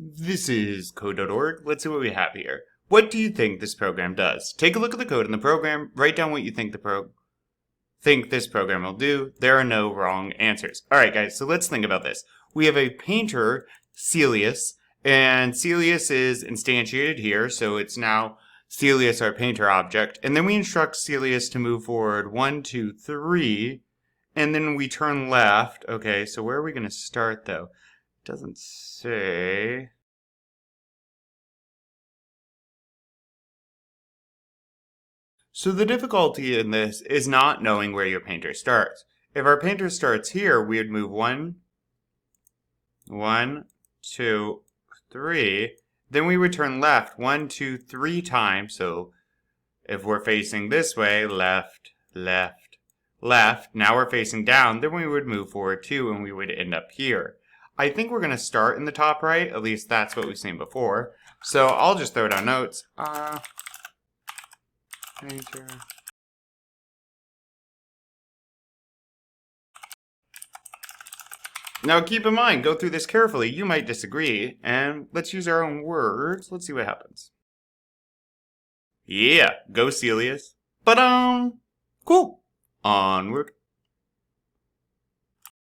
This is code.org. Let's see what we have here. What do you think this program does? Take a look at the code in the program, write down what you think this program will do. There are no wrong answers. Alright guys, so let's think about this. We have a painter, Celius, and Celius is instantiated here, so it's now Celius, our painter object, and then we instruct Celius to move forward 1, 2, 3, and then we turn left. Okay, so where are we going to start though? It doesn't say. So the difficulty in this is not knowing where your painter starts. If our painter starts here, we would move 1, 2, 3. Then we would turn left 1, 2, 3 times. So if we're facing this way, left, left, left. Now we're facing down. Then we would move forward 2 and we would end up here. I think we're going to start in the top right. At least that's what we've seen before. So I'll just throw down notes. Painter. Now keep in mind, go through this carefully. You might disagree, and let's use our own words. Let's see what happens. Yeah, go Celius. But cool. Onward.